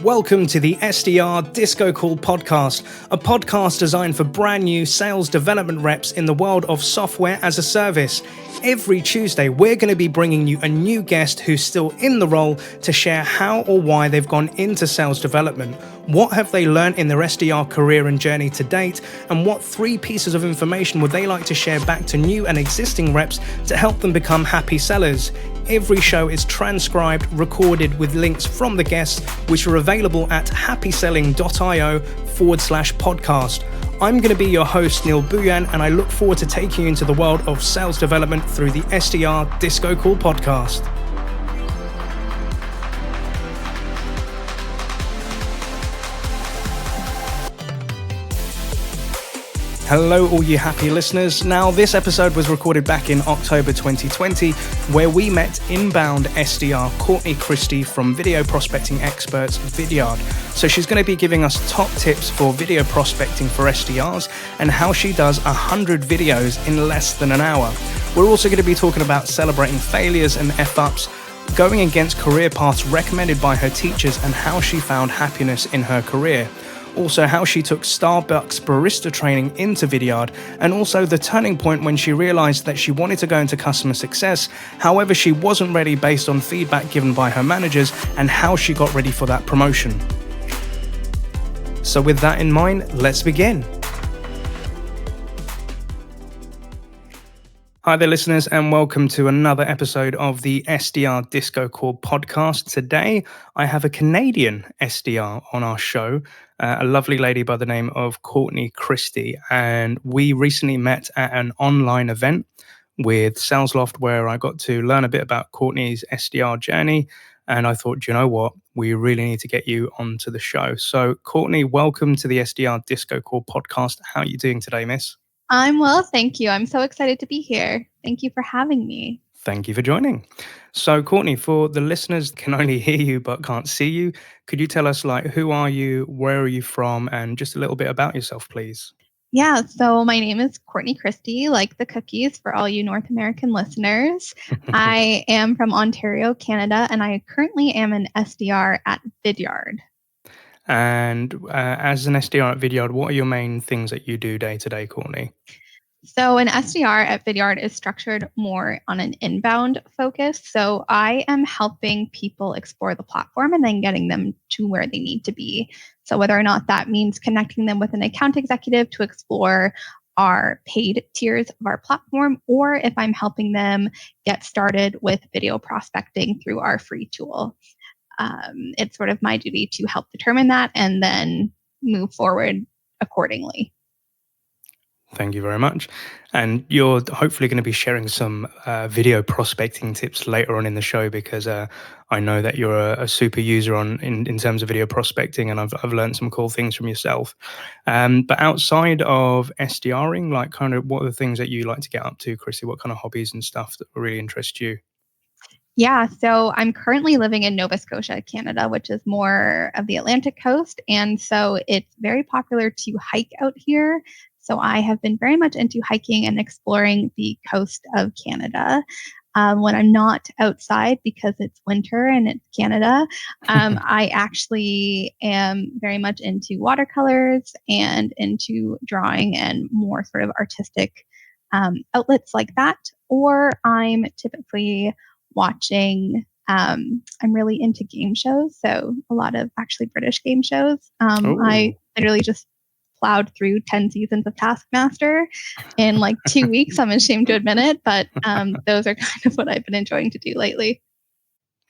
Welcome to the SDR DiscoCall podcast, a podcast designed for brand new sales development reps in the world of software as a service. Every Tuesday, we're going to be bringing you a new guest who's still in the role to share how or why they've gone into sales development. What have they learned in their SDR career and journey to date? And what 3 pieces of information would they like to share back to new and existing reps to help them become happy sellers? Every show is transcribed, recorded with links from the guests, which are available at happyselling.io/podcast. I'm going to be your host, Neil Bhuiyan, and I look forward to taking you into the world of sales development through the SDR DiscoCall podcast. Hello, all you happy listeners. Now, this episode was recorded back in October 2020, where we met inbound SDR Courtney Christie from video prospecting experts Vidyard. So she's going to be giving us top tips for video prospecting for SDRs and how she does 100 videos in less than an hour. We're also going to be talking about celebrating failures and F-ups, going against career paths recommended by her teachers, and how she found happiness in her career. Also, how she took Starbucks barista training into Vidyard, and also the turning point when she realized that she wanted to go into customer success. However, she wasn't ready based on feedback given by her managers, and how she got ready for that promotion. So with that in mind, let's begin. Hi there, listeners, and welcome to another episode of the SDR DiscoCall podcast. Today, I have a Canadian SDR on our show, a lovely lady by the name of Courtney Christie, and we recently met at an online event with SalesLoft where I got to learn a bit about Courtney's SDR journey, and I thought, you know what, we really need to get you onto the show. So, Courtney, welcome to the SDR DiscoCall podcast. How are you doing today, miss? I'm well, thank you. I'm so excited to be here. Thank you for having me. Thank you for joining. So, Courtney, for the listeners that can only hear you but can't see you, could you tell us, who are you, where are you from, and just a little bit about yourself, please? Yeah, so my name is Courtney Christie, like the cookies for all you North American listeners. I am from Ontario, Canada, and I currently am an SDR at Vidyard. And as an SDR at Vidyard, what are your main things that you do day to day, Courtney? So an SDR at Vidyard is structured more on an inbound focus. So I am helping people explore the platform and then getting them to where they need to be. So whether or not that means connecting them with an account executive to explore our paid tiers of our platform, or if I'm helping them get started with video prospecting through our free tool. It's sort of my duty to help determine that and then move forward accordingly. Thank you very much. And you're hopefully going to be sharing some video prospecting tips later on in the show, because I know that you're a super user in terms of video prospecting, and I've learned some cool things from yourself. But outside of SDRing, what are the things that you like to get up to, Chrissy? What kind of hobbies and stuff that really interest you? Yeah, so I'm currently living in Nova Scotia, Canada, which is more of the Atlantic coast. And so it's very popular to hike out here. So I have been very much into hiking and exploring the coast of Canada. When I'm not outside because it's winter and it's Canada, I actually am very much into watercolors and into drawing and more sort of artistic outlets like that. Or I'm typically watching, I'm really into game shows, so a lot of actually British game shows. I literally just plowed through 10 seasons of Taskmaster in 2 weeks. I'm ashamed to admit it, but those are kind of what I've been enjoying to do lately.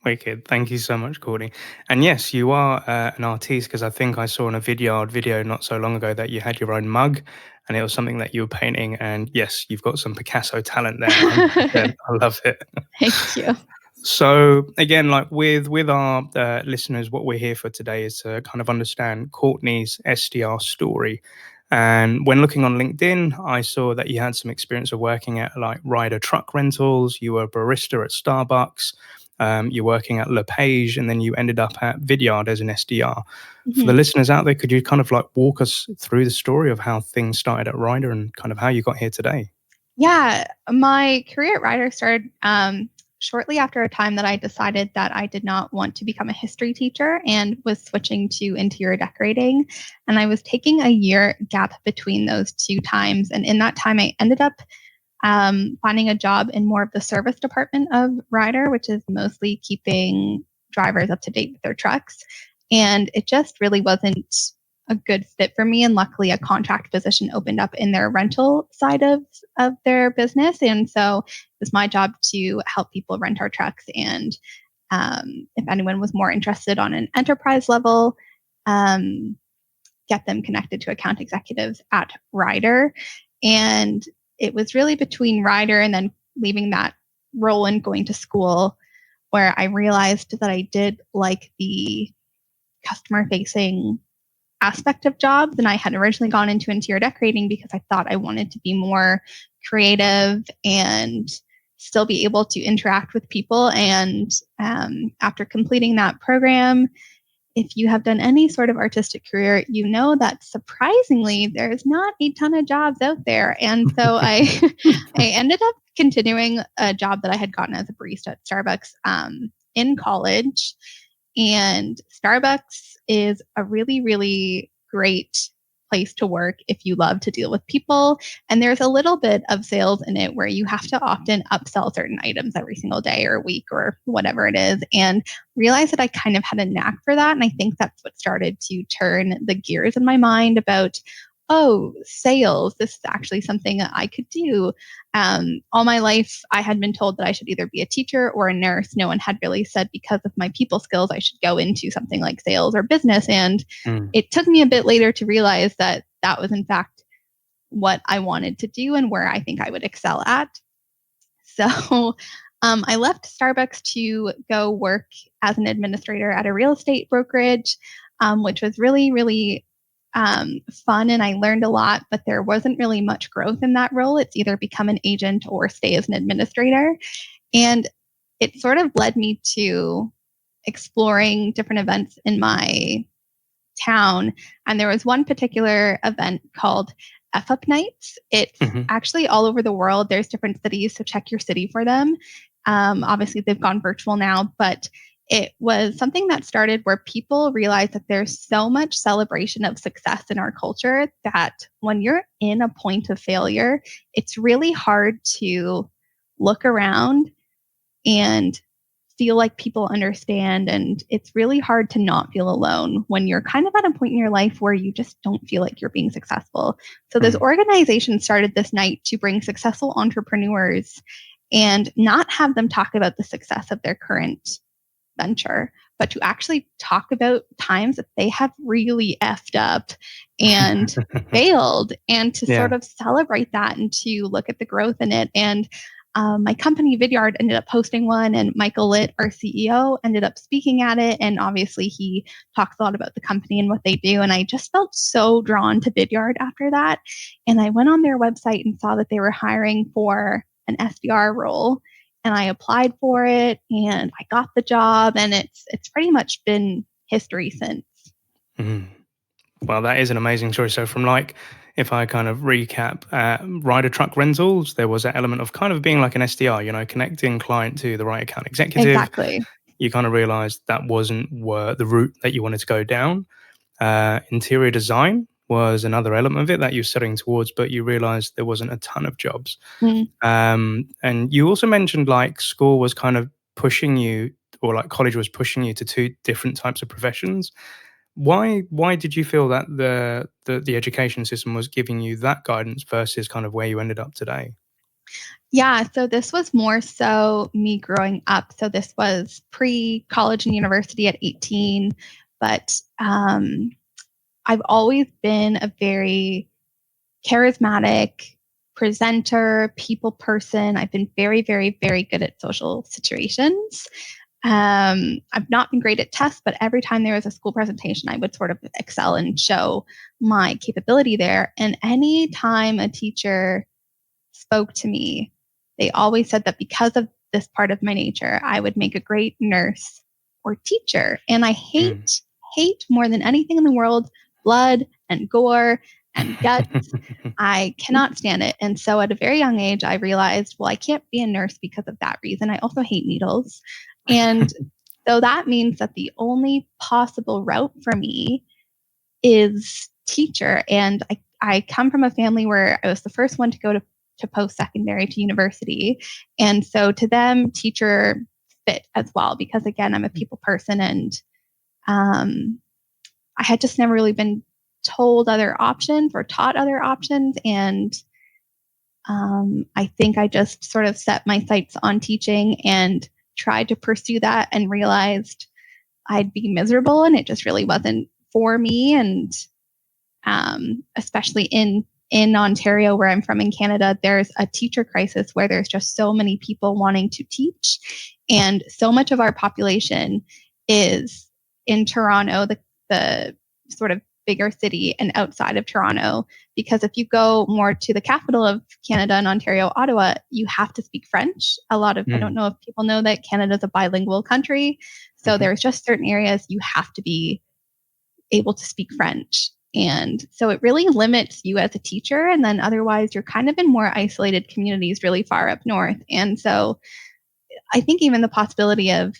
Wicked. Thank you so much, Courtney. And yes, you are an artiste, because I think I saw in a Vidyard video not so long ago that you had your own mug and it was something that you were painting. And yes, you've got some Picasso talent there. I love it. Thank you. So again, with our listeners, what we're here for today is to kind of understand Courtney's SDR story. And when looking on LinkedIn, I saw that you had some experience of working at Ryder Truck Rentals. You were a barista at Starbucks. You're working at LePage, and then you ended up at Vidyard as an SDR. Mm-hmm. For the listeners out there, could you kind of walk us through the story of how things started at Ryder and kind of how you got here today? Yeah, my career at Ryder started shortly after a time that I decided that I did not want to become a history teacher and was switching to interior decorating. And I was taking a year gap between those two times. And in that time, I ended up finding a job in more of the service department of Ryder, which is mostly keeping drivers up to date with their trucks. And it just really wasn't a good fit for me. And luckily, a contract position opened up in their rental side of their business. And so it was my job to help people rent our trucks. And if anyone was more interested on an enterprise level, get them connected to account executives at Ryder. And it was really between Ryder and then leaving that role and going to school where I realized that I did like the customer facing aspect of jobs. And I had originally gone into interior decorating because I thought I wanted to be more creative and still be able to interact with people. And after completing that program, if you have done any sort of artistic career, you know that surprisingly, there's not a ton of jobs out there. And so I ended up continuing a job that I had gotten as a barista at Starbucks in college. And Starbucks is a really, really great place to work if you love to deal with people. And there's a little bit of sales in it where you have to often upsell certain items every single day or week or whatever it is. And realize that I kind of had a knack for that. And I think that's what started to turn the gears in my mind about, oh, sales, this is actually something that I could do. All my life, I had been told that I should either be a teacher or a nurse. No one had really said because of my people skills, I should go into something like sales or business. And it took me a bit later to realize that that was in fact what I wanted to do and where I think I would excel at. So I left Starbucks to go work as an administrator at a real estate brokerage, which was really, really fun, and I learned a lot, but there wasn't really much growth in that role. It's either become an agent or stay as an administrator. And it sort of led me to exploring different events in my town. And there was one particular event called F Up Nights. It's actually all over the world. There's different cities, so check your city for them. Obviously, they've gone virtual now, but it was something that started where people realized that there's so much celebration of success in our culture that when you're in a point of failure, it's really hard to look around and feel like people understand. And it's really hard to not feel alone when you're kind of at a point in your life where you just don't feel like you're being successful. So this organization started this night to bring successful entrepreneurs and not have them talk about the success of their current venture, but to actually talk about times that they have really effed up and failed, and to sort of celebrate that and to look at the growth in it. And my company Vidyard ended up hosting one, and Michael Litt, our CEO, ended up speaking at it. And obviously he talks a lot about the company and what they do. And I just felt so drawn to Vidyard after that. And I went on their website and saw that they were hiring for an SDR role. And I applied for it and I got the job, and it's pretty much been history since. Well, that is an amazing story. So from like, if I kind of recap, Ryder Truck Rentals, there was that element of kind of being like an SDR, you know, connecting client to the right account executive. Exactly. You kind of realized that wasn't the route that you wanted to go down. Interior design was another element of it that you're studying towards, but you realized there wasn't a ton of jobs. And you also mentioned like school was kind of pushing you, or like college was pushing you to two different types of professions. Why did you feel that the education system was giving you that guidance versus kind of where you ended up today? Yeah, so this was more so me growing up. So this was pre-college and university at 18, but I've always been a very charismatic presenter, people person. I've been very, very, very good at social situations. I've not been great at tests, but every time there was a school presentation, I would sort of excel and show my capability there. And any time a teacher spoke to me, they always said that because of this part of my nature, I would make a great nurse or teacher. And I hate more than anything in the world blood and gore. and guts. I cannot stand it. And so at a very young age, I realized, well, I can't be a nurse because of that reason. I also hate needles. And so that means that the only possible route for me is teacher. And I come from a family where I was the first one to go to post-secondary, to university. And so to them, teacher fit as well, because again, I'm a people person, and I had just never really been told other options or taught other options. And I think I just sort of set my sights on teaching and tried to pursue that, and realized I'd be miserable, and it just really wasn't for me. And especially in Ontario, where I'm from in Canada, there's a teacher crisis where there's just so many people wanting to teach. And so much of our population is in Toronto, the sort of bigger city, and outside of Toronto. Because if you go more to the capital of Canada and Ontario, Ottawa, you have to speak French. I don't know if people know that Canada's a bilingual country. So there's just certain areas you have to be able to speak French. And so it really limits you as a teacher. And then otherwise, you're kind of in more isolated communities really far up north. And so I think even the possibility of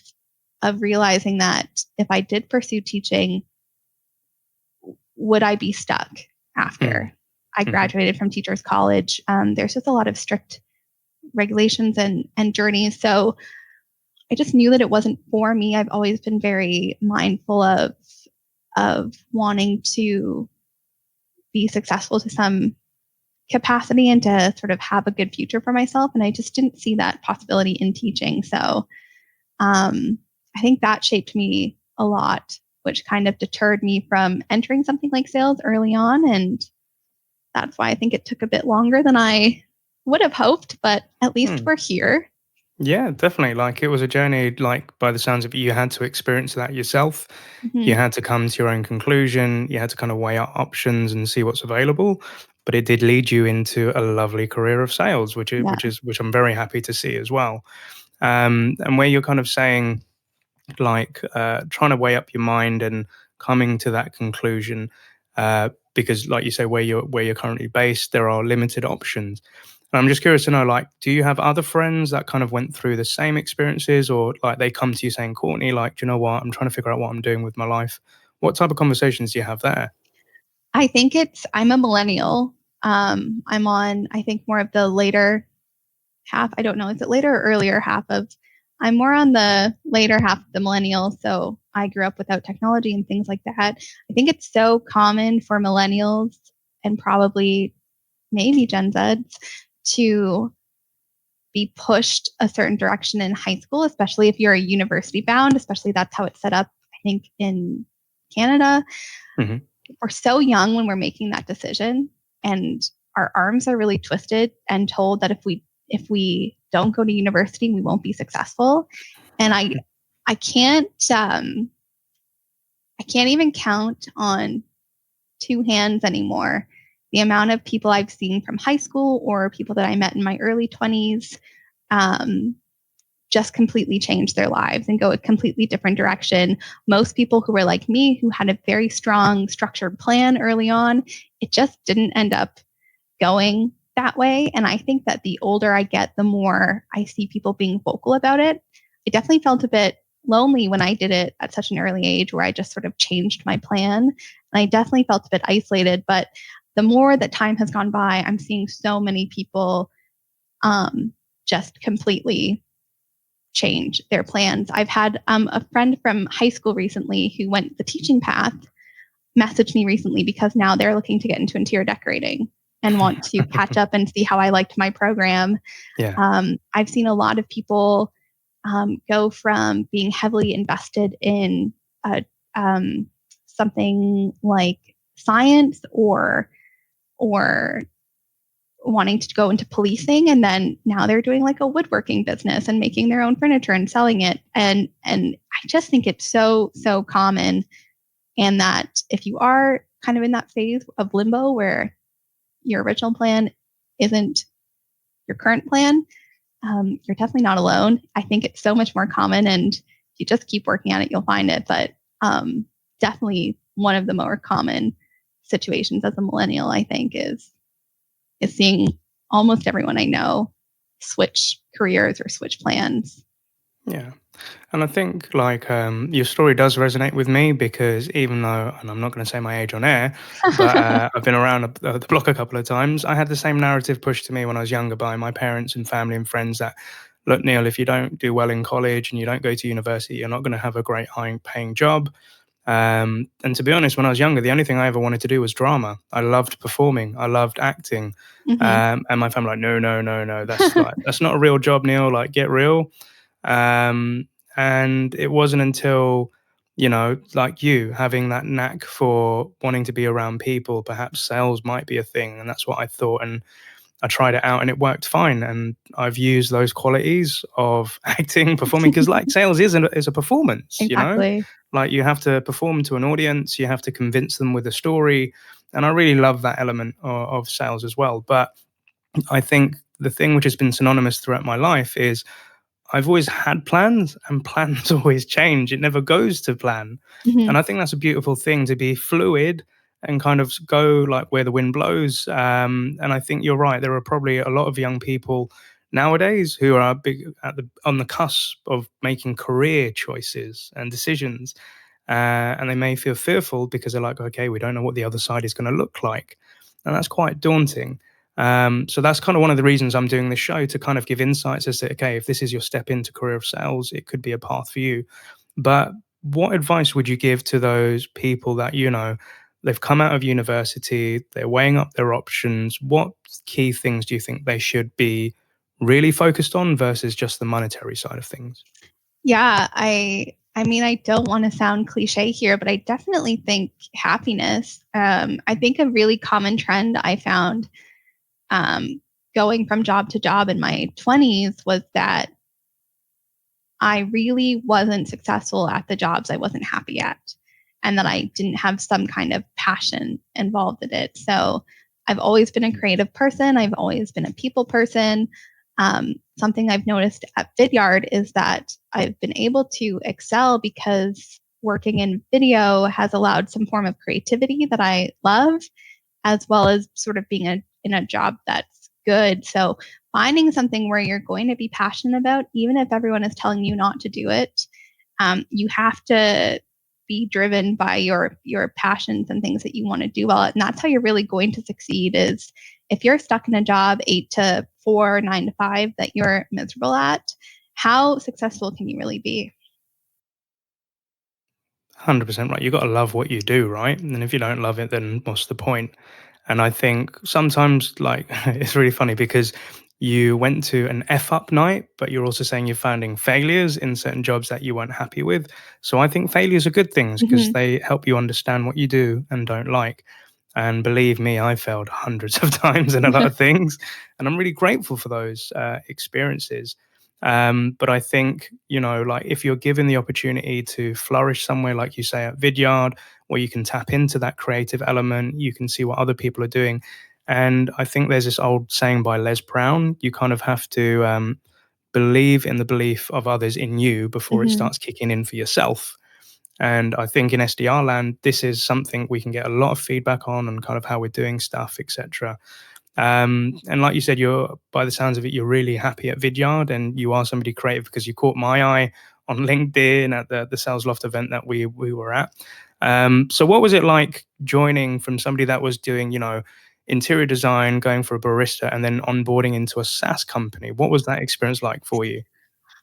realizing that if I did pursue teaching, would I be stuck after I graduated from Teachers College? There's just a lot of strict regulations and journeys. So I just knew that it wasn't for me. I've always been very mindful of wanting to be successful to some capacity and to sort of have a good future for myself. And I just didn't see that possibility in teaching. So I think that shaped me a lot, which kind of deterred me from entering something like sales early on. And that's why I think it took a bit longer than I would have hoped, but at least we're here. Yeah, definitely. Like, it was a journey, like, by the sounds of it, you had to experience that yourself. You had to come to your own conclusion. You had to kind of weigh up options and see what's available. But it did lead you into a lovely career of sales, which I'm very happy to see as well. And where you're kind of saying, like, trying to weigh up your mind and coming to that conclusion, because, like you say, where you're currently based, there are limited options. I'm just curious to know, like, do you have other friends that kind of went through the same experiences, or like they come to you saying, Courtney, like, do you know what? I'm trying to figure out what I'm doing with my life. What type of conversations do you have there? I think I'm a millennial. I'm on, I think, more of the later half. I don't know, is it later or earlier half of, I'm more on the later half of the millennial. So I grew up without technology and things like that. I think it's so common for millennials and probably maybe Gen Zs to be pushed a certain direction in high school, especially if you're a university bound, especially that's how it's set up, I think, in Canada. We're so young when we're making that decision, and our arms are really twisted and told that if we don't go to university, we won't be successful. And I can't even count on two hands anymore the amount of people I've seen from high school or people that I met in my early 20s just completely change their lives and go a completely different direction. Most people who were like me, who had a very strong structured plan early on, it just didn't end up going that way. And I think that the older I get, the more I see people being vocal about it. I definitely felt a bit lonely when I did it at such an early age, where I just sort of changed my plan. And I definitely felt a bit isolated. But the more that time has gone by, I'm seeing so many people just completely change their plans. I've had a friend from high school recently who went the teaching path message me recently because now they're looking to get into interior decorating and want to catch up and see how I liked my program. Yeah. I've seen a lot of people go from being heavily invested in something like science or wanting to go into policing, and then now they're doing like a woodworking business and making their own furniture and selling it. And I just think it's so common, and that if you are kind of in that phase of limbo where your original plan isn't your current plan, you're definitely not alone. I think it's so much more common, and if you just keep working on it, you'll find it. But definitely one of the more common situations as a millennial, I think, is seeing almost everyone I know switch careers or switch plans. Yeah. And I think like your story does resonate with me because even though, and I'm not going to say my age on air, but I've been around the block a couple of times, I had the same narrative pushed to me when I was younger by my parents and family and friends that, look, Neil, if you don't do well in college and you don't go to university, you're not going to have a great high paying job. And to be honest, when I was younger, the only thing I ever wanted to do was drama. I loved performing. I loved acting. Hmm. And my family were like, no, no, no, no, that's not a real job, Neil. Like, get real. Um, and it wasn't until, like you having that knack for wanting to be around people, perhaps sales might be a thing. And that's what I thought. And I tried it out and it worked fine. And I've used those qualities of acting, performing, because like sales is a performance, Exactly. like you have to perform to an audience, you have to convince them with a story. And I really love that element of sales as well. But I think the thing which has been synonymous throughout my life is I've always had plans and plans always change. It never goes to plan. Hmm. And I think that's a beautiful thing to be fluid and kind of go like where the wind blows. And I think you're right. There are probably a lot of young people nowadays who are big on the cusp of making career choices and decisions. And they may feel fearful because they're like, okay, we don't know what the other side is going to look like. And that's quite daunting. So that's kind of one of the reasons I'm doing this show, to kind of give insights as to, okay, if this is your step into career of sales, it could be a path for you. But what advice would you give to those people that, they've come out of university, they're weighing up their options? What key things do you think they should be really focused on versus just the monetary side of things? Yeah, I mean, I don't want to sound cliche here, but I definitely think happiness. I think a really common trend I found going from job to job in my 20s was that I really wasn't successful at the jobs I wasn't happy at, and that I didn't have some kind of passion involved in it. So I've always been a creative person. I've always been a people person. Something I've noticed at Vidyard is that I've been able to excel because working in video has allowed some form of creativity that I love, as well as sort of being in a job that's good. So finding something where you're going to be passionate about, even if everyone is telling you not to do it, you have to be driven by your passions and things that you want to do well. And that's how you're really going to succeed. Is if you're stuck in a job 8 to 4, 9 to 5 that you're miserable at, how successful can you really be? 100% right. You got to love what you do, right? And if you don't love it, then what's the point? And I think sometimes, like, it's really funny because you went to an F up night, but you're also saying you're finding failures in certain jobs that you weren't happy with. So I think failures are good things because Hmm. they help you understand what you do and don't like. And believe me, I failed hundreds of times in a lot of things. And I'm really grateful for those experiences. But I think, like if you're given the opportunity to flourish somewhere, like you say at Vidyard, where you can tap into that creative element, you can see what other people are doing. And I think there's this old saying by Les Brown, you kind of have to believe in the belief of others in you before it Hmm. starts kicking in for yourself. And I think in SDR land, this is something we can get a lot of feedback on and kind of how we're doing stuff, etc. And like you said, you're, by the sounds of it, you're really happy at Vidyard and you are somebody creative because you caught my eye on LinkedIn at the Sales Loft event that we were at. So what was it like joining from somebody that was doing, interior design, going for a barista and then onboarding into a SaaS company? What was that experience like for you?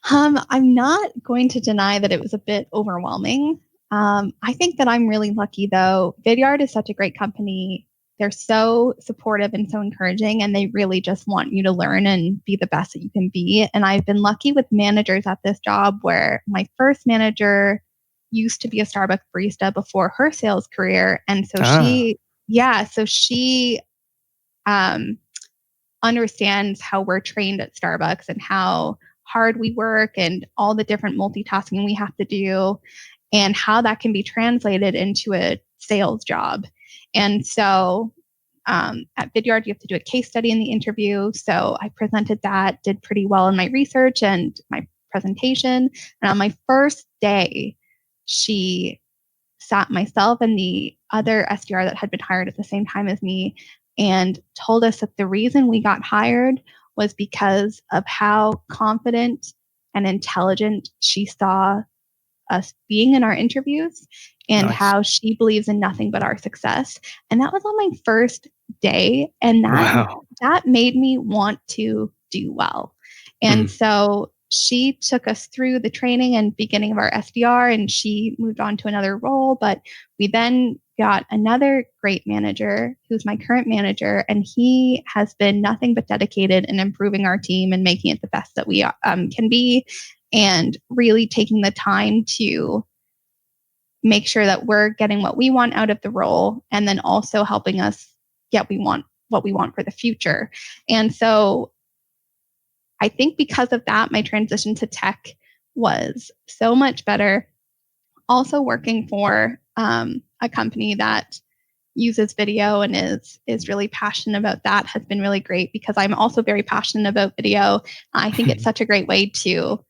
I'm not going to deny that it was a bit overwhelming. I think that I'm really lucky though. Vidyard is such a great company. They're so supportive and so encouraging, and they really just want you to learn and be the best that you can be. And I've been lucky with managers at this job where my first manager used to be a Starbucks barista before her sales career. And so Ah, she um, understands how we're trained at Starbucks and how hard we work and all the different multitasking we have to do and how that can be translated into a sales job. And so at Vidyard, you have to do a case study in the interview. So I presented that, did pretty well in my research and my presentation. And on my first day, she sat myself and the other SDR that had been hired at the same time as me and told us that the reason we got hired was because of how confident and intelligent she saw us being in our interviews and Nice. how she believes in nothing but our success. And that was on my first day. And that made me want to do well. And so she took us through the training and beginning of our SDR, and she moved on to another role. But we then got another great manager who's my current manager, and he has been nothing but dedicated in improving our team and making it the best that we can be, and really taking the time to make sure that we're getting what we want out of the role, and then also helping us get what we want for the future. And so I think because of that, my transition to tech was so much better. Also working for a company that uses video and is really passionate about that has been really great, because I'm also very passionate about video. I think it's such a great way to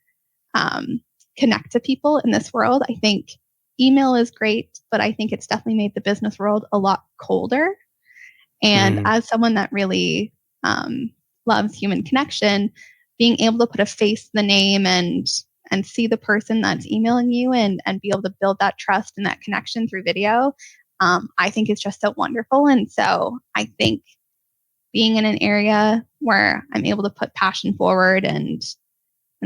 connect to people in this world. I think email is great, but I think it's definitely made the business world a lot colder. And as someone that really loves human connection, being able to put a face to the name and see the person that's emailing you and be able to build that trust and that connection through video, I think is just so wonderful. And so I think being in an area where I'm able to put passion forward and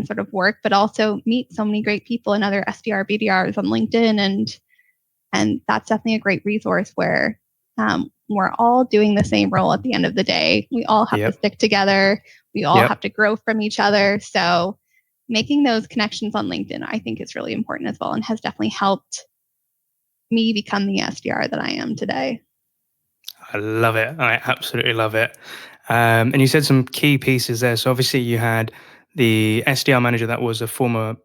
sort of work, but also meet so many great people and other SDR, BDRs on LinkedIn. And that's definitely a great resource where we're all doing the same role at the end of the day. We all have to stick together. We all have to grow from each other. So making those connections on LinkedIn, I think, is really important as well, and has definitely helped me become the SDR that I am today. I love it. I absolutely love it. And you said some key pieces there. So obviously you had the SDR manager that was a former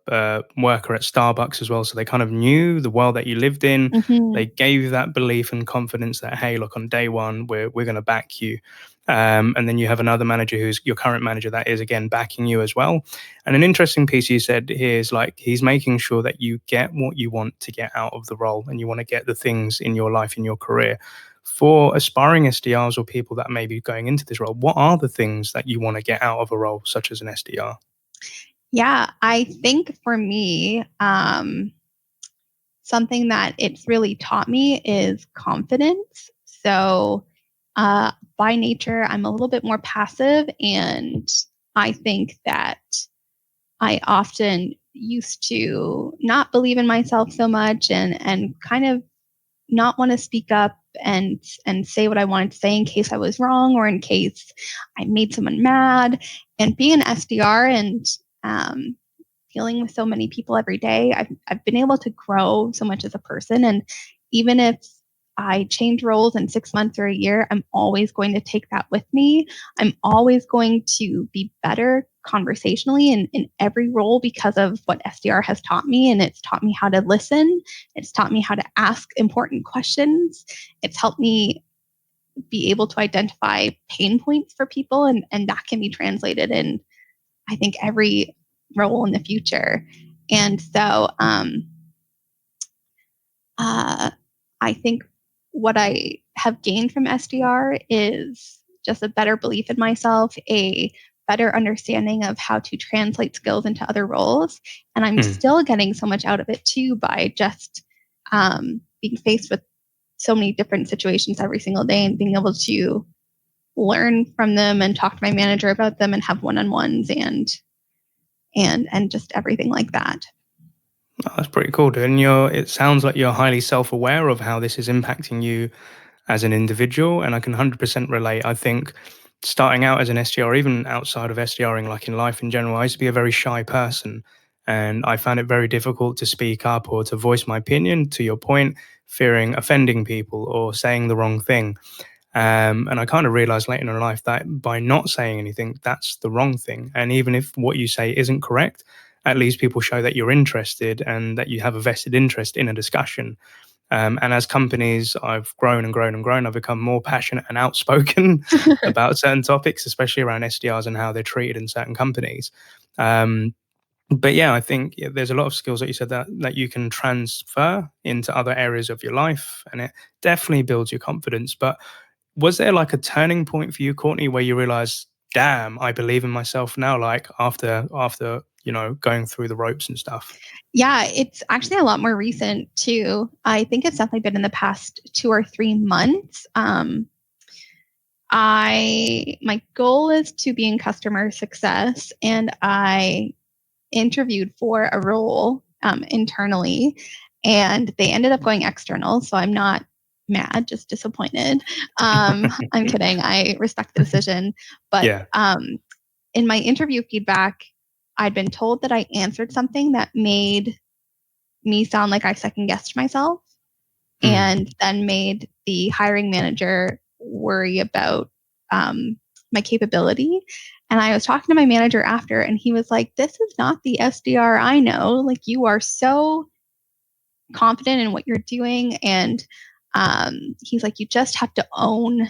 worker at Starbucks as well. So they kind of knew the world that you lived in. They gave you that belief and confidence that, hey, look, on day one, we're going to back you. And then you have another manager who's your current manager that is, again, backing you as well. And an interesting piece you said here is like, he's making sure that you get what you want to get out of the role, and you want to get the things in your life, in your career. For aspiring SDRs or people that may be going into this role, what are the things that you want to get out of a role such as an SDR? Yeah, I think for me, something that it's really taught me is confidence. So by nature, I'm a little bit more passive, and I think that I often used to not believe in myself so much and kind of not want to speak up and say what I wanted to say in case I was wrong or in case I made someone mad. And being an SDR and dealing with so many people every day, I've been able to grow so much as a person. And even if I change roles in 6 months or a year, I'm always going to take that with me. I'm always going to be better conversationally in every role because of what SDR has taught me. And it's taught me how to listen. It's taught me how to ask important questions. It's helped me be able to identify pain points for people. And that can be translated in, I think, every role in the future. And so I think what I have gained from SDR is just a better belief in myself, a better understanding of how to translate skills into other roles. And I'm still getting so much out of it too by just being faced with so many different situations every single day and being able to learn from them and talk to my manager about them and have one-on-ones and just everything like that. Oh, that's pretty cool, dude. And it sounds like you're highly self-aware of how this is impacting you as an individual, and I can 100% relate. I think starting out as an SDR, even outside of SDRing, like in life in general, I used to be a very shy person, and I found it very difficult to speak up or to voice my opinion, to your point, fearing offending people or saying the wrong thing. And I kind of realized later in life that by not saying anything, that's the wrong thing. And even if what you say isn't correct, at least people show that you're interested and that you have a vested interest in a discussion. And as companies, I've grown and grown and grown. I've become more passionate and outspoken about certain topics, especially around SDRs and how they're treated in certain companies. But yeah, I think there's a lot of skills that you said that you can transfer into other areas of your life, and it definitely builds your confidence. But was there like a turning point for you, Courtney, where you realized, damn, I believe in myself now, like after going through the ropes and stuff? Yeah, it's actually a lot more recent too. I think it's definitely been in the past 2 or 3 months. My goal is to be in customer success, and I interviewed for a role internally, and they ended up going external. So I'm not mad, just disappointed. I'm kidding. I respect the decision, but Yeah. In my interview feedback, I'd been told that I answered something that made me sound like I second guessed myself, and then made the hiring manager worry about my capability. And I was talking to my manager after, and he was like, "This is not the SDR I know. Like, you are so confident in what you're doing." And he's like, "You just have to own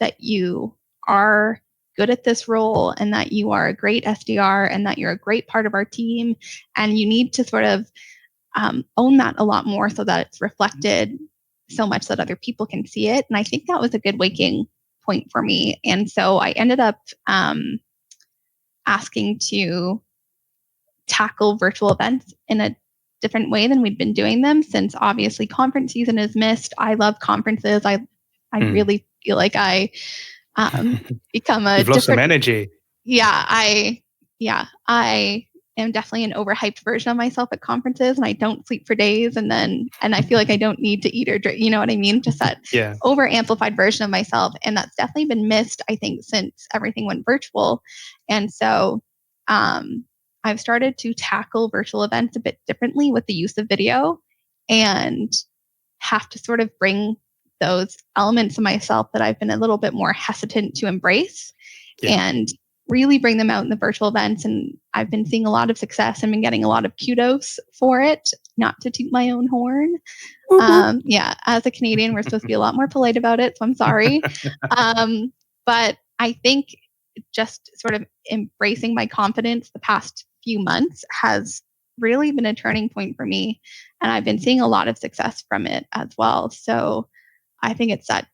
that you are good at this role, and that you are a great SDR, and that you're a great part of our team. And you need to sort of own that a lot more, so that it's reflected so much that other people can see it." And I think that was a good waking point for me. And so I ended up asking to tackle virtual events in a different way than we'd been doing them, since obviously conference season is missed. I love conferences. I really feel like I become a You've lost some different energy. I am definitely an overhyped version of myself at conferences, and I don't sleep for days, and I feel like I don't need to eat or drink, you know what I mean? Just that over amplified version of myself. And that's definitely been missed, I think, since everything went virtual. And so I've started to tackle virtual events a bit differently with the use of video, and have to sort of bring those elements of myself that I've been a little bit more hesitant to embrace and really bring them out in the virtual events. And I've been seeing a lot of success and been getting a lot of kudos for it, not to toot my own horn. As a Canadian, we're supposed to be a lot more polite about it, so I'm sorry. But I think just sort of embracing my confidence the past few months has really been a turning point for me. And I've been seeing a lot of success from it as well. So I think it's that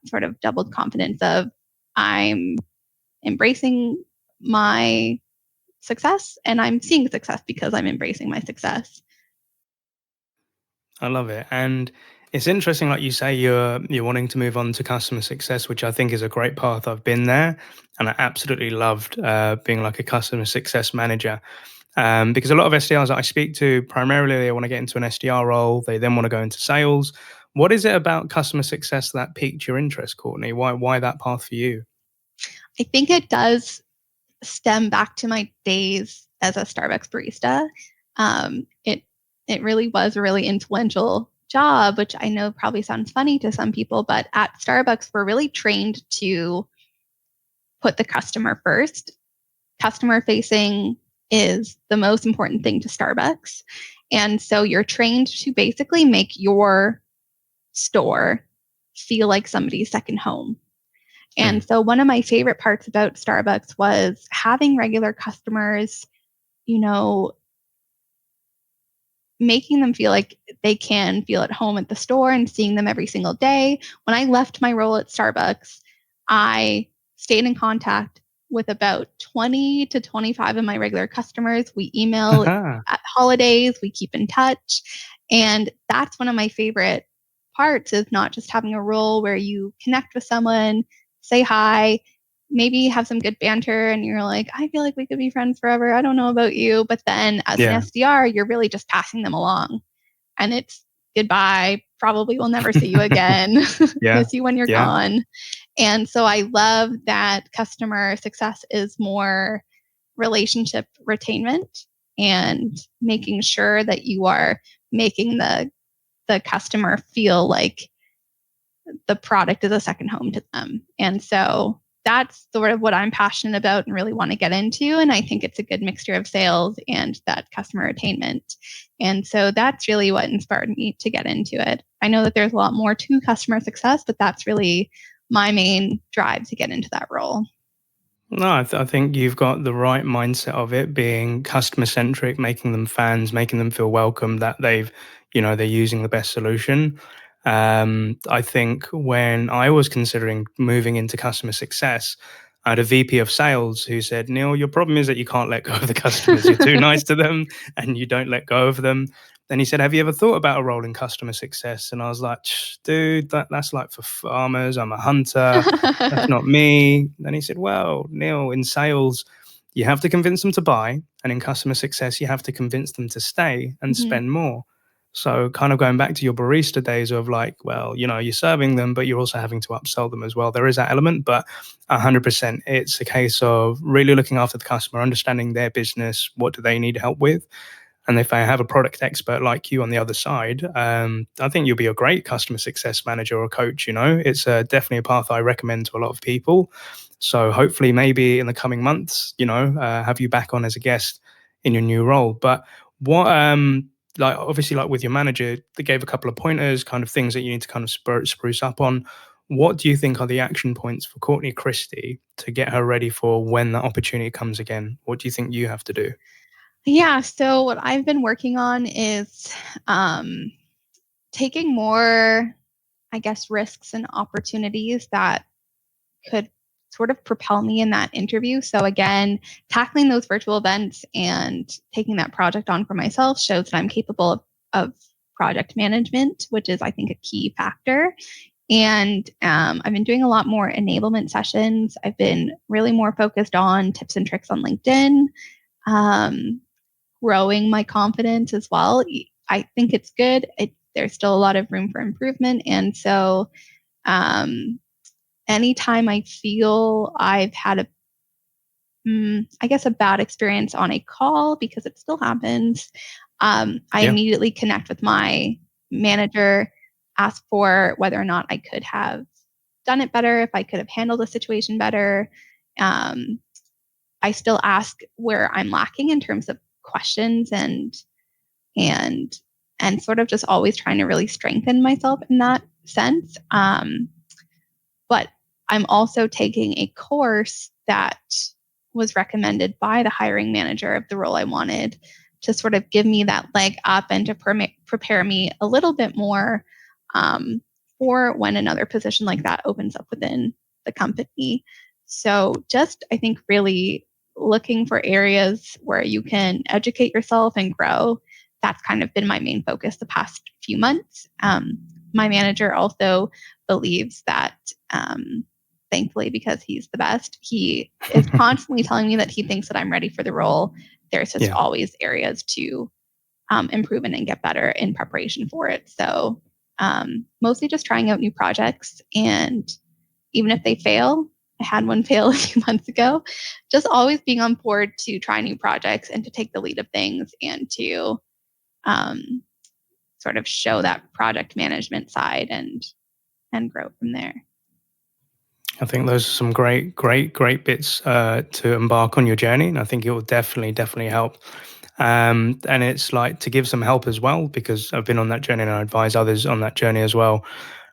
sort of doubled confidence of I'm embracing my success, and I'm seeing success because I'm embracing my success. I love it. And it's interesting, like you say, you're wanting to move on to customer success, which I think is a great path. I've been there, and I absolutely loved being like a customer success manager. Because a lot of SDRs that I speak to, primarily they want to get into an SDR role. They then want to go into sales. What is it about customer success that piqued your interest, Courtney? Why that path for you? I think it does stem back to my days as a Starbucks barista. It really was a really influential job, which I know probably sounds funny to some people, but at Starbucks, we're really trained to put the customer first. Customer facing is the most important thing to Starbucks. And so you're trained to basically make your store feel like somebody's second home. And so one of my favorite parts about Starbucks was having regular customers, making them feel like they can feel at home at the store, and seeing them every single day. When I left my role at Starbucks, I stayed in contact with about 20 to 25 of my regular customers. We email at holidays, we keep in touch. And that's one of my favorite parts, is not just having a role where you connect with someone, say hi, maybe have some good banter, and you're like, I feel like we could be friends forever. I don't know about you. But then as an SDR, you're really just passing them along, and it's goodbye. Probably will never see you again. Miss you when you're gone. And so I love that customer success is more relationship retainment, and making sure that you are making the customer feel like the product is a second home to them. And so that's sort of what I'm passionate about and really want to get into. And I think it's a good mixture of sales and that customer attainment. And so that's really what inspired me to get into it. I know that there's a lot more to customer success, but that's really my main drive to get into that role. No, I think you've got the right mindset of it being customer centric, making them fans, making them feel welcome that they're using the best solution. I think when I was considering moving into customer success, I had a VP of sales who said, Neil, your problem is that you can't let go of the customers. You're too nice to them and you don't let go of them. Then he said, have you ever thought about a role in customer success? And I was like, dude, that's like for farmers. I'm a hunter. That's not me. Then he said, well, Neil, in sales, you have to convince them to buy. And in customer success, you have to convince them to stay and Mhm. spend more. So kind of going back to your barista days of like, well, you're serving them, but you're also having to upsell them as well. There is that element, but 100%, it's a case of really looking after the customer, understanding their business, what do they need help with, and if I have a product expert like you on the other side, I think you'll be a great customer success manager or coach. It's definitely a path I recommend to a lot of people. So hopefully, maybe in the coming months, have you back on as a guest in your new role. But what, like obviously, like with your manager, they gave a couple of pointers, kind of things that you need to kind of spruce up on. What do you think are the action points for Courtney Christie to get her ready for when that opportunity comes again? What do you think you have to do? Yeah, so what I've been working on is um, taking more, I guess, risks and opportunities that could sort of propel me in that interview. So again, tackling those virtual events and taking that project on for myself shows that I'm capable of project management, which is, I think, a key factor. And I've been doing a lot more enablement sessions. I've been really more focused on tips and tricks on LinkedIn, growing my confidence as well. I think it's good. There's still a lot of room for improvement. And so anytime I feel I've had I guess, a bad experience on a call, because it still happens, I Yeah. immediately connect with my manager, ask for whether or not I could have done it better, if I could have handled the situation better. Um, I still ask where I'm lacking in terms of questions and and sort of just always trying to really strengthen myself in that sense. But I'm also taking a course that was recommended by the hiring manager of the role I wanted to sort of give me that leg up and to prepare me a little bit more for when another position like that opens up within the company. So just, I think, really looking for areas where you can educate yourself and grow. That's kind of been my main focus the past few months. My manager also believes that, thankfully, because he's the best, he is constantly telling me that he thinks that I'm ready for the role. There's just always areas to improve in and get better in preparation for it. So mostly just trying out new projects. And even if they fail, I had one fail a few months ago, just always being on board to try new projects and to take the lead of things and to sort of show that project management side and grow from there. I think those are some great bits to embark on your journey, and I think it will definitely help. And it's like to give some help as well, because I've been on that journey and I advise others on that journey as well.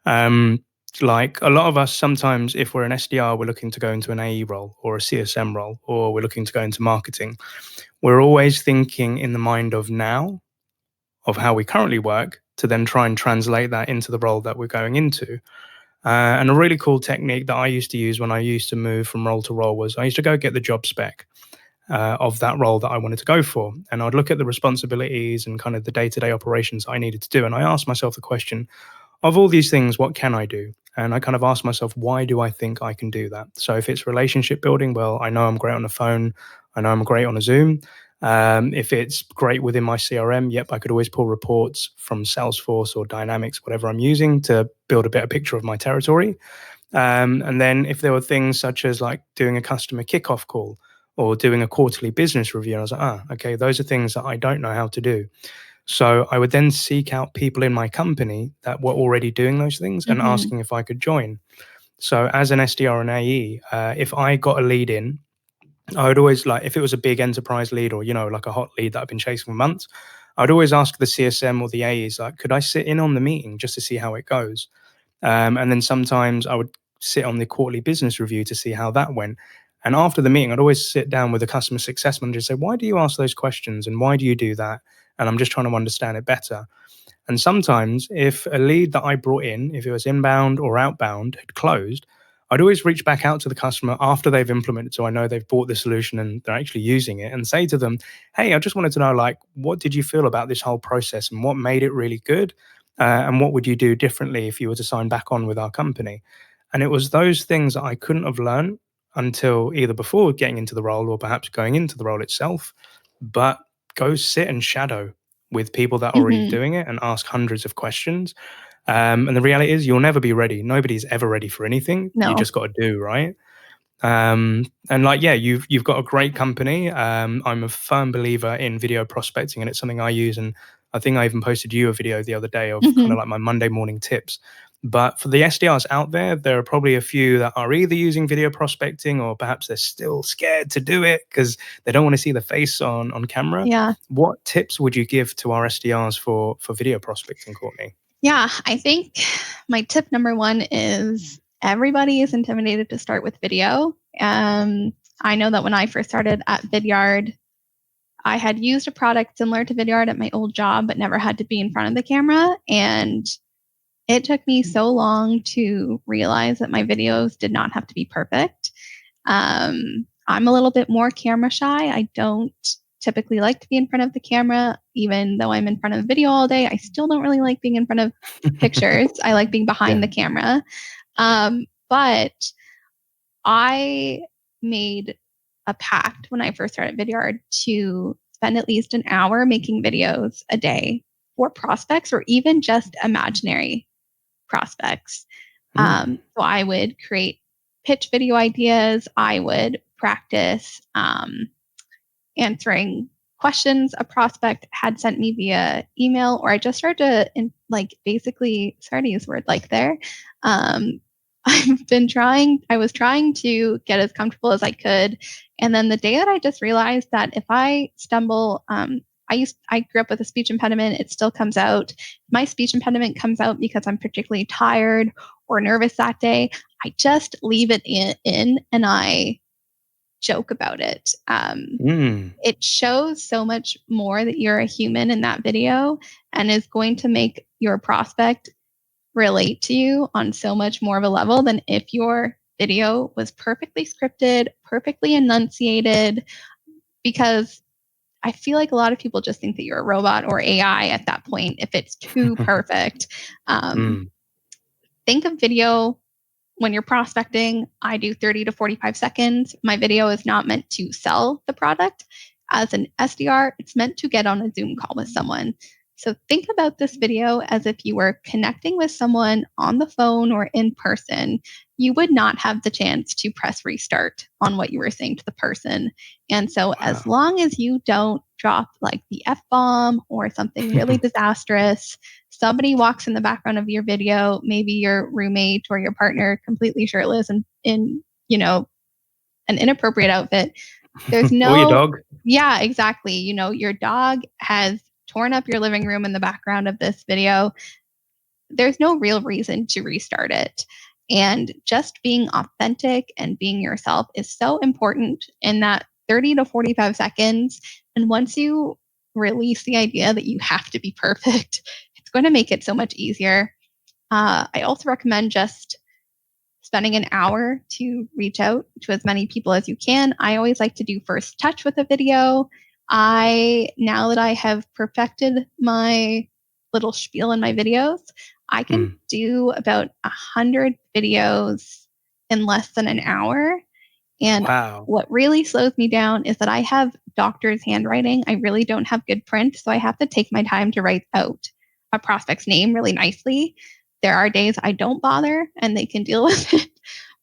Um, like a lot of us, sometimes if we're an SDR, we're looking to go into an AE role or a CSM role, or we're looking to go into marketing. We're always thinking in the mind of now, of how we currently work, to then try and translate that into the role that we're going into. And a really cool technique that I used to use when I used to move from role to role was I used to go get the job spec of that role that I wanted to go for. And I'd look at the responsibilities and kind of the day-to-day operations I needed to do. And I asked myself the question, of all these things, what can I do? And I kind of asked myself, why do I think I can do that? So if it's relationship building, well, I know I'm great on the phone. I know I'm great on a Zoom. If it's great within my CRM, yep, I could always pull reports from Salesforce or Dynamics, whatever I'm using, to build a better picture of my territory. And then if there were things such as like doing a customer kickoff call or doing a quarterly business review, I was like, okay, those are things that I don't know how to do. So I would then seek out people in my company that were already doing those things and asking if I could join. So as an SDR and AE, if I got a lead in, I would always like, if it was a big enterprise lead or, like a hot lead that I've been chasing for months, I'd always ask the CSM or the AEs, like, could I sit in on the meeting just to see how it goes? And then sometimes I would sit on the quarterly business review to see how that went. And after the meeting, I'd always sit down with the customer success manager and say, why do you ask those questions? And why do you do that? And I'm just trying to understand it better. And sometimes if a lead that I brought in, if it was inbound or outbound, had closed, I'd always reach back out to the customer after they've implemented, so I know they've bought the solution and they're actually using it, and say to them, hey, I just wanted to know, like, what did you feel about this whole process and what made it really good? And what would you do differently if you were to sign back on with our company? And it was those things that I couldn't have learned until either before getting into the role or perhaps going into the role itself. But go sit and shadow with people that are already Hmm. doing it and ask hundreds of questions. And the reality is, you'll never be ready. Nobody's ever ready for anything. You No. just got to do, right? And like, yeah, you've got a great company. I'm a firm believer in video prospecting, and it's something I use. And I think I even posted you a video the other day of kind Hmm. of like my Monday morning tips. But for the SDRs out there, there are probably a few that are either using video prospecting or perhaps they're still scared to do it because they don't want to see the face on camera. Yeah. What tips would you give to our SDRs for video prospecting, Courtney? Yeah, I think my tip number one is everybody is intimidated to start with video. I know that when I first started at Vidyard, I had used a product similar to Vidyard at my old job, but never had to be in front of the camera. And it took me so long to realize that my videos did not have to be perfect. I'm a little bit more camera shy. I don't typically like to be in front of the camera, even though I'm in front of video all day. I still don't really like being in front of pictures. I like being behind Yeah. the camera. But I made a pact when I first started Vidyard to spend at least an hour making videos a day for prospects or even just imaginary prospects. So I would create pitch video ideas. I would practice answering questions a prospect had sent me via email, or I just started to basically, sorry to use the word like there. I was trying to get as comfortable as I could. And then the day that I just realized that if I stumble, I grew up with a speech impediment. It still comes out. My speech impediment comes out because I'm particularly tired or nervous that day. I just leave it in and I joke about it. It shows so much more that you're a human in that video and is going to make your prospect relate to you on so much more of a level than if your video was perfectly scripted, perfectly enunciated, because I feel like a lot of people just think that you're a robot or AI at that point if it's too perfect. Think of video when you're prospecting. I do 30 to 45 seconds. My video is not meant to sell the product. As an SDR, it's meant to get on a Zoom call with someone. So think about this video as if you were connecting with someone on the phone or in person. You would not have the chance to press restart on what you were saying to the person. And so as long as you don't drop like the F-bomb or something really disastrous, somebody walks in the background of your video, maybe your roommate or your partner completely shirtless and in, an inappropriate outfit. There's no, or your dog. Yeah, exactly. Your dog has torn up your living room in the background of this video. There's no real reason to restart it. And just being authentic and being yourself is so important in that 30 to 45 seconds. And once you release the idea that you have to be perfect, it's going to make it so much easier. I also recommend just spending an hour to reach out to as many people as you can. I always like to do first touch with a video. Now that I have perfected my little spiel in my videos, I can do about 100 videos in less than an hour. And what really slows me down is that I have doctor's handwriting. I really don't have good print, so I have to take my time to write out a prospect's name really nicely. There are days I don't bother and they can deal with it.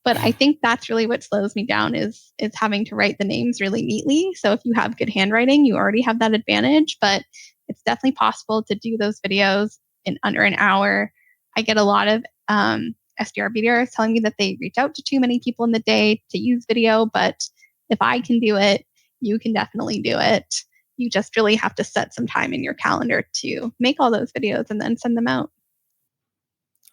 But I think that's really what slows me down is having to write the names really neatly. So if you have good handwriting, you already have that advantage, but it's definitely possible to do those videos in under an hour. I get a lot of SDR BDRs telling me that they reach out to too many people in the day to use video, but if I can do it, you can definitely do it. You just really have to set some time in your calendar to make all those videos and then send them out.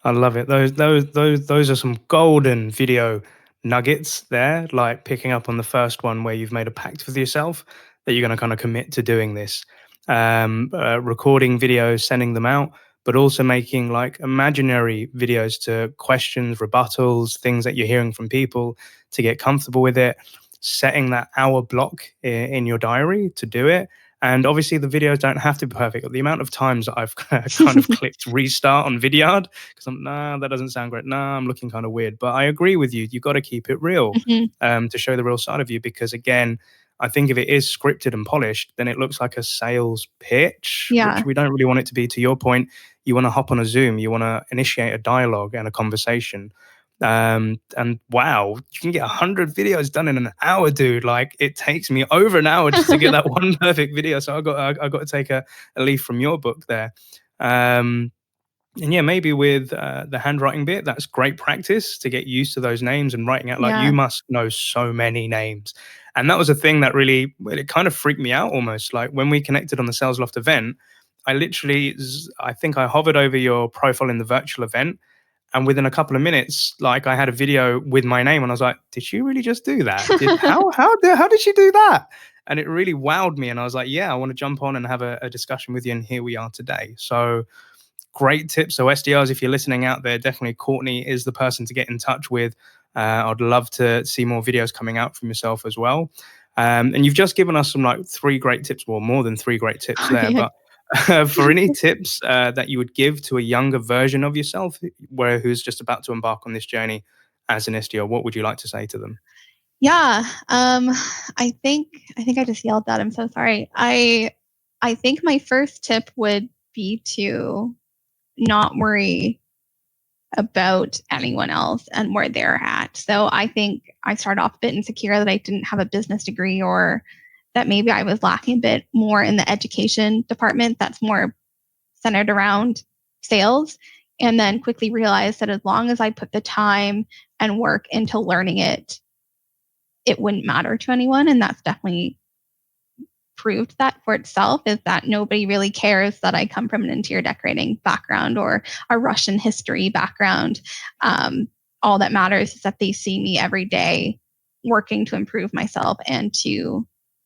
I love it. Those are some golden video nuggets there, like picking up on the first one where you've made a pact with yourself that you're going to kind of commit to doing this, recording videos, sending them out, but also making like imaginary videos to questions, rebuttals, things that you're hearing from people to get comfortable with it, setting that hour block in your diary to do it. And obviously, the videos don't have to be perfect. The amount of times that I've kind of clicked restart on Vidyard because I'm, nah, that doesn't sound great. Nah, I'm looking kind of weird. But I agree with you. You've got to keep it real Mhm. to show the real side of you. Because again, I think if it is scripted and polished, then it looks like a sales pitch, Yeah. which we don't really want it to be. To your point, you want to hop on a Zoom, you want to initiate a dialogue and a conversation. And wow, you can get 100 videos done in an hour, dude. Like it takes me over an hour just to get that one perfect video. So I got to take a leaf from your book there. And yeah, maybe with the handwriting bit, that's great practice to get used to those names and writing out. Like Yeah. you must know so many names, and that was a thing that really, well, it kind of freaked me out almost. Like when we connected on the Sales Loft event, I literally, I think I hovered over your profile in the virtual event, and within a couple of minutes, like I had a video with my name, and I was like, "Did you really just do that? How did you do that?" And it really wowed me, and I was like, "Yeah, I want to jump on and have a discussion with you." And here we are today. So great tips. So SDRs, if you're listening out there, definitely Courtney is the person to get in touch with. I'd love to see more videos coming out from yourself as well. And you've just given us some like 3 great tips, well, more than 3 great tips there. Yeah. But for any tips that you would give to a younger version of yourself, who's just about to embark on this journey as an SDR, what would you like to say to them? Yeah. I think I just yelled that. I'm so sorry. I think my first tip would be to not worry about anyone else and where they're at. So I think I started off a bit insecure that I didn't have a business degree, or that maybe I was lacking a bit more in the education department that's more centered around sales. And then quickly realized that as long as I put the time and work into learning it, it wouldn't matter to anyone. And that's definitely proved that for itself, is that nobody really cares that I come from an interior decorating background or a Russian history background. All that matters is that they see me every day working to improve myself, and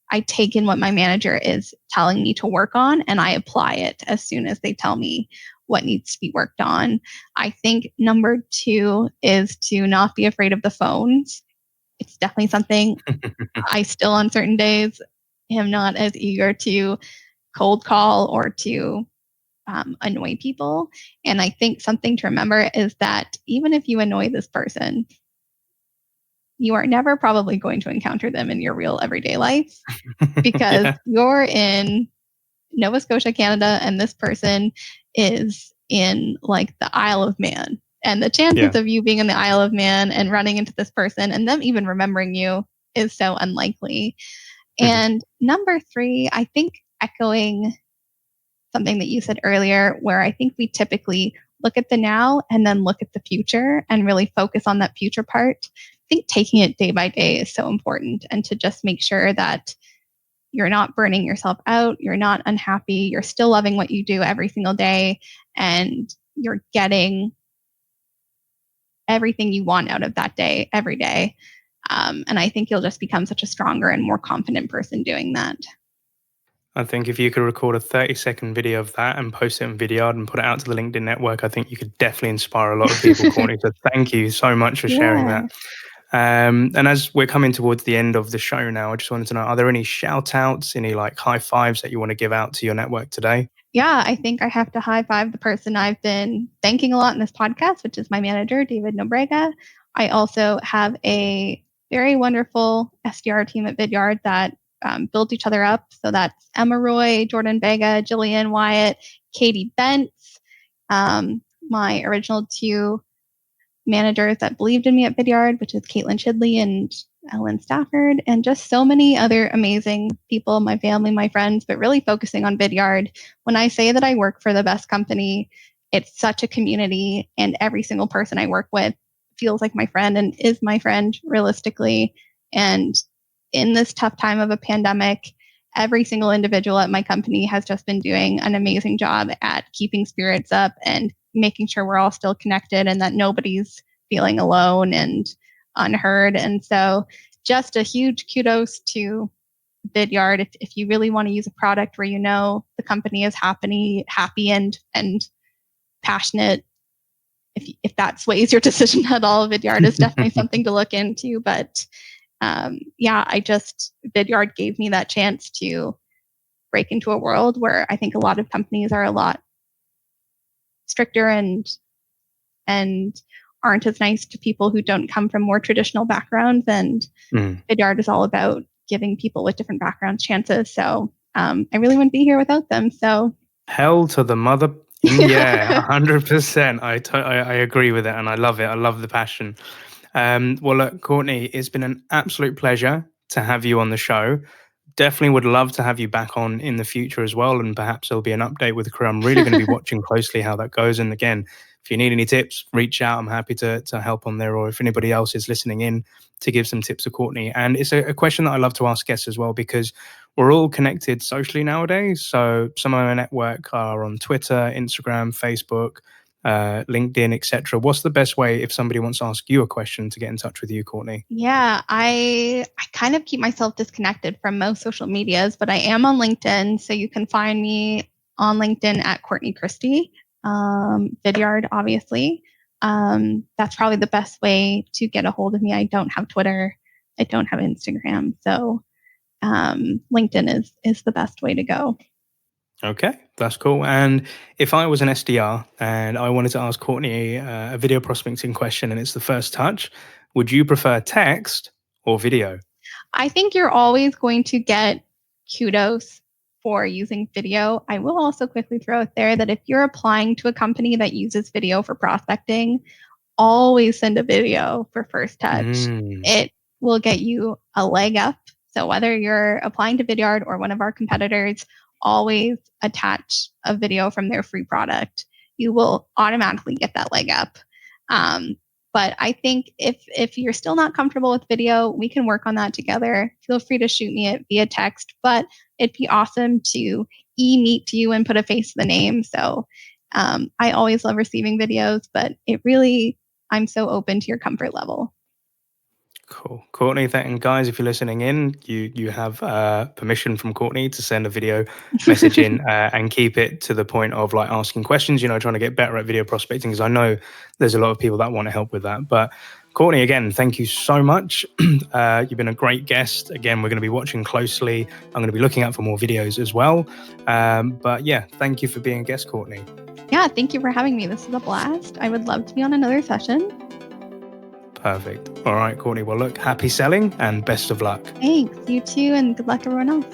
I take in what my manager is telling me to work on and I apply it as soon as they tell me what needs to be worked on. I think number 2 is to not be afraid of the phones. It's definitely something I still, on certain days, am not as eager to cold call or to annoy people. And I think something to remember is that even if you annoy this person, you are never probably going to encounter them in your real everyday life, because Yeah. you're in Nova Scotia, Canada, and this person is in like the Isle of Man. And the chances Yeah. of you being in the Isle of Man and running into this person and them even remembering you is so unlikely. Mhm. And number 3, I think, echoing something that you said earlier, where I think we typically look at the now and then look at the future and really focus on that future part. I think taking it day by day is so important, and to just make sure that you're not burning yourself out, you're not unhappy, you're still loving what you do every single day, and you're getting everything you want out of that day every day. And I think you'll just become such a stronger and more confident person doing that. I think if you could record a 30-second video of that and post it on Vidyard and put it out to the LinkedIn network, I think you could definitely inspire a lot of people, Courtney. So thank you so much for sharing Yeah. that. And as we're coming towards the end of the show now, I just wanted to know, are there any shout outs, any like high fives that you want to give out to your network today? Yeah, I think I have to high five the person I've been thanking a lot in this podcast, which is my manager, David Nobrega. I also have a very wonderful SDR team at Vidyard that built each other up. So that's Emma Roy, Jordan Vega, Jillian Wyatt, Katie Bentz, my original 2 managers that believed in me at Vidyard, which is Caitlin Chidley and Ellen Stafford, and just so many other amazing people, my family, my friends, but really focusing on Vidyard. When I say that I work for the best company, it's such a community, and every single person I work with feels like my friend and is my friend realistically. And in this tough time of a pandemic, every single individual at my company has just been doing an amazing job at keeping spirits up and making sure we're all still connected and that nobody's feeling alone. And unheard. And so just a huge kudos to Vidyard. If you really want to use a product where the company is happy and passionate, if that sways your decision at all, Vidyard is definitely something to look into. But Vidyard gave me that chance to break into a world where I think a lot of companies are a lot stricter and aren't as nice to people who don't come from more traditional backgrounds. And Vidyard is all about giving people with different backgrounds chances. So I really wouldn't be here without them. So hell to the mother. Yeah, 100%. I agree with it, and I love it. I love the passion. Well, look, Courtney, it's been an absolute pleasure to have you on the show. Definitely would love to have you back on in the future as well, and perhaps there'll be an update with the crew. I'm really going to be watching closely how that goes. And again, if you need any tips, reach out. I'm happy to help on there, or if anybody else is listening in, to give some tips to Courtney. And it's a question that I love to ask guests as well, because we're all connected socially nowadays. So some of my network are on Twitter, Instagram, Facebook, LinkedIn, etc. What's the best way if somebody wants to ask you a question to get in touch with you, Courtney? Yeah, I kind of keep myself disconnected from most social medias, but I am on LinkedIn. So you can find me on LinkedIn at Courtney Christie, Vidyard, obviously. That's probably the best way to get a hold of me. I don't have Twitter. I don't have Instagram. So LinkedIn is the best way to go. Okay, that's cool. And if I was an SDR and I wanted to ask Courtney a video prospecting question and it's the first touch, would you prefer text or video? I think you're always going to get kudos for using video. I will also quickly throw out there that if you're applying to a company that uses video for prospecting, always send a video for first touch. It will get you a leg up. So whether you're applying to Vidyard or one of our competitors, always attach a video from their free product. You will automatically get that leg up. But I think if you're still not comfortable with video, we can work on that together. Feel free to shoot me it via text, but it'd be awesome to meet you and put a face to the name. So I always love receiving videos, but I'm so open to your comfort level. Cool. Courtney, and guys, if you're listening in, you have permission from Courtney to send a video message in and keep it to the point of like asking questions, trying to get better at video prospecting, because I know there's a lot of people that want to help with that. But Courtney, again, thank you so much. You've been a great guest. Again, we're going to be watching closely. I'm going to be looking out for more videos as well. But yeah, thank you for being a guest, Courtney. Yeah, thank you for having me. This is a blast. I would love to be on another session. Perfect. All right, Courtney. Well, look, happy selling and best of luck. Thanks. You too. And good luck, everyone else.